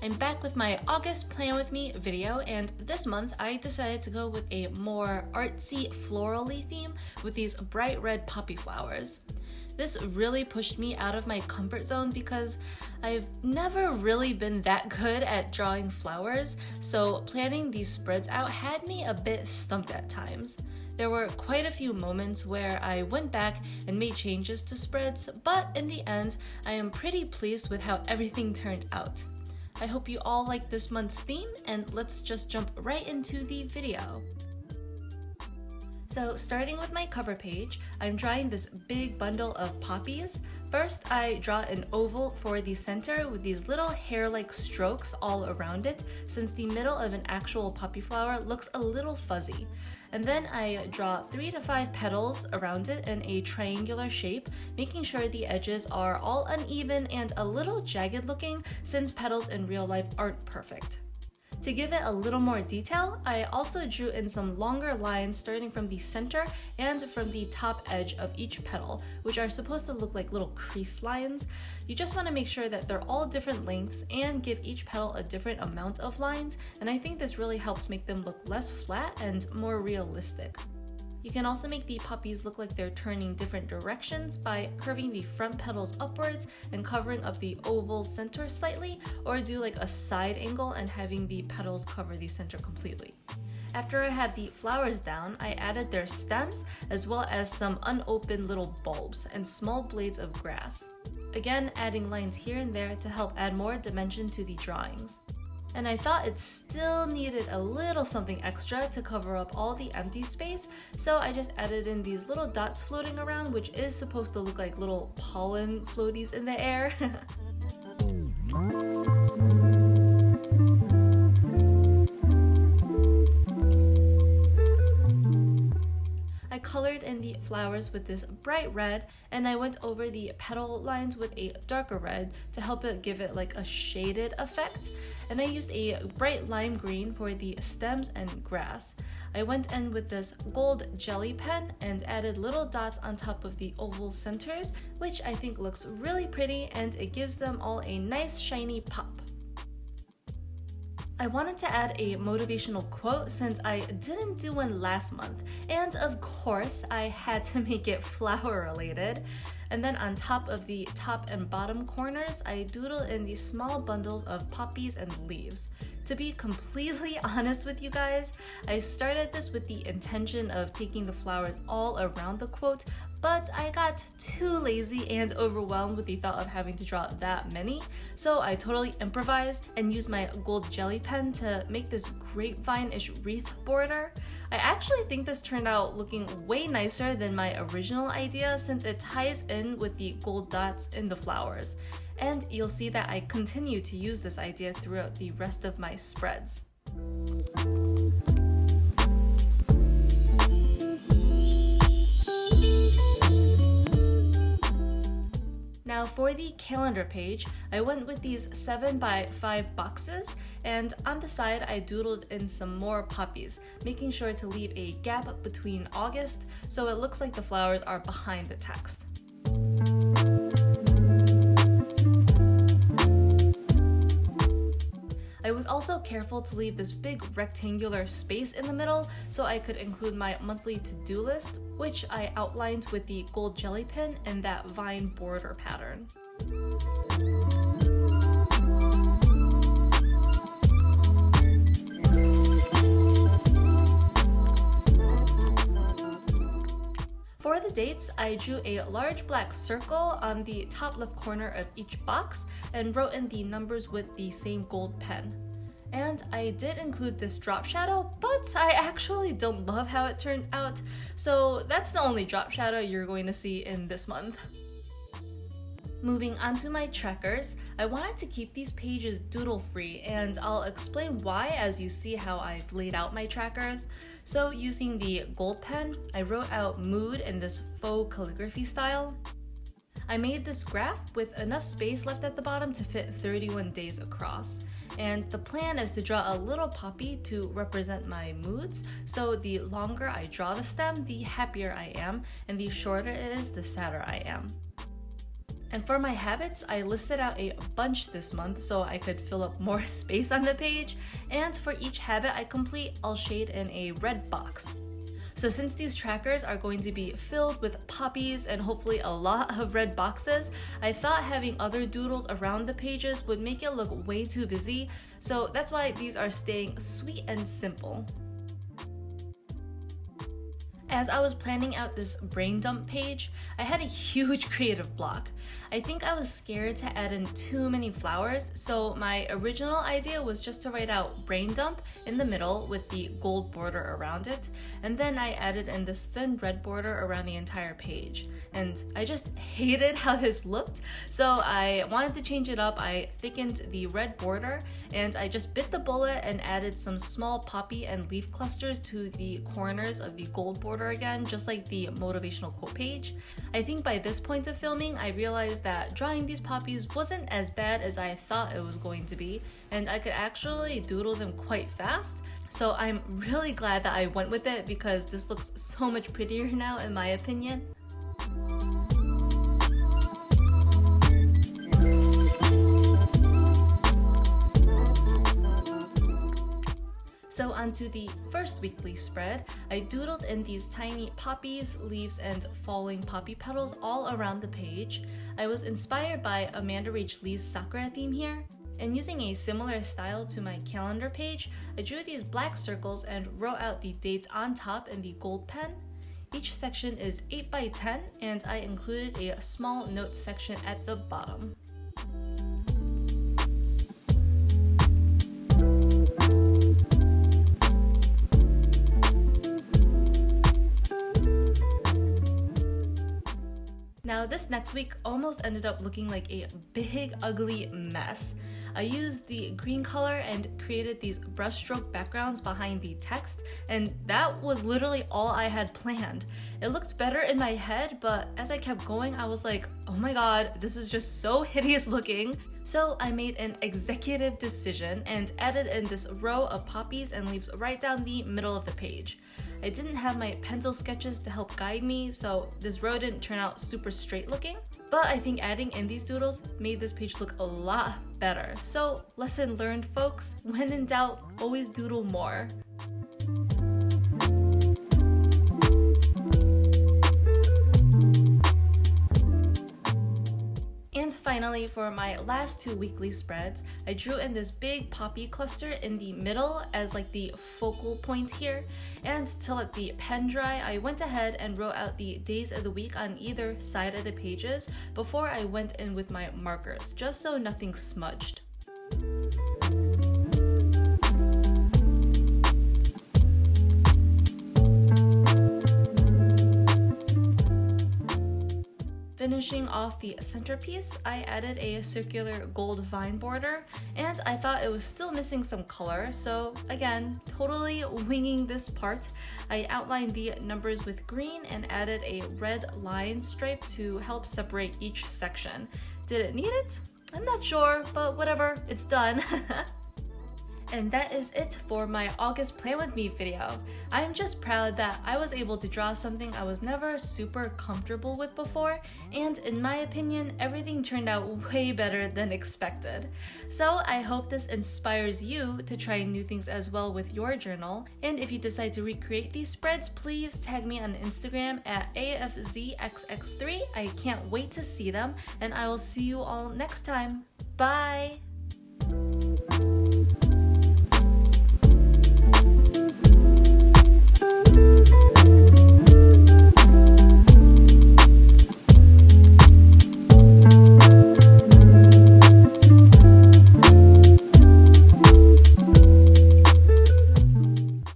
I'm back with my August Plan With Me video, and this month I decided to go with a more artsy florally theme with these bright red poppy flowers. This really pushed me out of my comfort zone because I've never really been that good at drawing flowers, so planning these spreads out had me a bit stumped at times. There were quite a few moments where I went back and made changes to spreads, but in the end, I am pretty pleased with how everything turned out. I hope you all like this month's theme, and let's just jump right into the video. So starting with my cover page, I'm drawing this big bundle of poppies. First, I draw an oval for the center with these little hair-like strokes all around it, since the middle of an actual poppy flower looks a little fuzzy. And then I draw 3 to 5 petals around it in a triangular shape, making sure the edges are all uneven and a little jagged looking, since petals in real life aren't perfect. To give it a little more detail, I also drew in some longer lines starting from the center and from the top edge of each petal, which are supposed to look like little crease lines. You just want to make sure that they're all different lengths and give each petal a different amount of lines, and I think this really helps make them look less flat and more realistic. You can also make the poppies look like they're turning different directions by curving the front petals upwards and covering up the oval center slightly, or do like a side angle and having the petals cover the center completely. After I have the flowers down, I added their stems as well as some unopened little bulbs and small blades of grass. Again, adding lines here and there to help add more dimension to the drawings. And I thought it still needed a little something extra to cover up all the empty space, so I just added in these little dots floating around, which is supposed to look like little pollen floaties in the air. I colored in the flowers with this bright red, and I went over the petal lines with a darker red to help it give it like a shaded effect. And I used a bright lime green for the stems and grass. I went in with this gold jelly pen and added little dots on top of the oval centers, which I think looks really pretty and it gives them all a nice shiny pop. I wanted to add a motivational quote since I didn't do one last month, and of course I had to make it flower related. And then on top of the top and bottom corners, I doodled in these small bundles of poppies and leaves. To be completely honest with you guys, I started this with the intention of taking the flowers all around the quote, but I got too lazy and overwhelmed with the thought of having to draw that many, so I totally improvised and used my gold jelly pen to make this grapevine-ish wreath border. I actually think this turned out looking way nicer than my original idea since it ties in with the gold dots in the flowers. And you'll see that I continue to use this idea throughout the rest of my spreads. Now for the calendar page, I went with these 7x5 boxes, and on the side I doodled in some more poppies, making sure to leave a gap between August so it looks like the flowers are behind the text. I was also careful to leave this big rectangular space in the middle so I could include my monthly to-do list, which I outlined with the gold jelly pin and that vine border pattern. For the dates, I drew a large black circle on the top left corner of each box and wrote in the numbers with the same gold pen. And I did include this drop shadow, but I actually don't love how it turned out, so that's the only drop shadow you're going to see in this month. Moving on to my trackers, I wanted to keep these pages doodle-free, and I'll explain why as you see how I've laid out my trackers. So using the gold pen, I wrote out mood in this faux calligraphy style. I made this graph with enough space left at the bottom to fit 31 days across. And the plan is to draw a little poppy to represent my moods, so the longer I draw the stem, the happier I am, and the shorter it is, the sadder I am. And for my habits, I listed out a bunch this month so I could fill up more space on the page. And for each habit I complete, I'll shade in a red box. So since these trackers are going to be filled with poppies and hopefully a lot of red boxes, I thought having other doodles around the pages would make it look way too busy. So that's why these are staying sweet and simple. As I was planning out this brain dump page, I had a huge creative block. I think I was scared to add in too many flowers, so my original idea was just to write out brain dump in the middle with the gold border around it, and then I added in this thin red border around the entire page. And I just hated how this looked, so I wanted to change it up. I thickened the red border, and I just bit the bullet and added some small poppy and leaf clusters to the corners of the gold border again, just like the motivational quote page. I think by this point of filming, I realized that drawing these poppies wasn't as bad as I thought it was going to be, and I could actually doodle them quite fast. So I'm really glad that I went with it because this looks so much prettier now in my opinion. So onto the first weekly spread, I doodled in these tiny poppies, leaves, and falling poppy petals all around the page. I was inspired by Amanda Rach Lee's Sakura theme here, and using a similar style to my calendar page, I drew these black circles and wrote out the dates on top in the gold pen. Each section is 8 by 10, and I included a small note section at the bottom. Now this next week almost ended up looking like a big ugly mess. I used the green color and created these brushstroke backgrounds behind the text, and that was literally all I had planned. It looked better in my head, but as I kept going I was like, oh my god, this is just so hideous looking. So I made an executive decision and added in this row of poppies and leaves right down the middle of the page. I didn't have my pencil sketches to help guide me, so this row didn't turn out super straight looking, but I think adding in these doodles made this page look a lot better. So lesson learned, folks, when in doubt, always doodle more. And finally, for my last two weekly spreads, I drew in this big poppy cluster in the middle as like the focal point here. And to let the pen dry, I went ahead and wrote out the days of the week on either side of the pages before I went in with my markers, just so nothing smudged. Finishing off the centerpiece, I added a circular gold vine border, and I thought it was still missing some color, so again, totally winging this part. I outlined the numbers with green and added a red line stripe to help separate each section. Did it need it? I'm not sure, but whatever, it's done. And that is it for my August Plan With Me video. I'm just proud that I was able to draw something I was never super comfortable with before, and in my opinion, everything turned out way better than expected. So I hope this inspires you to try new things as well with your journal, and if you decide to recreate these spreads, please tag me on Instagram at AFZXX3. I can't wait to see them, and I will see you all next time. Bye!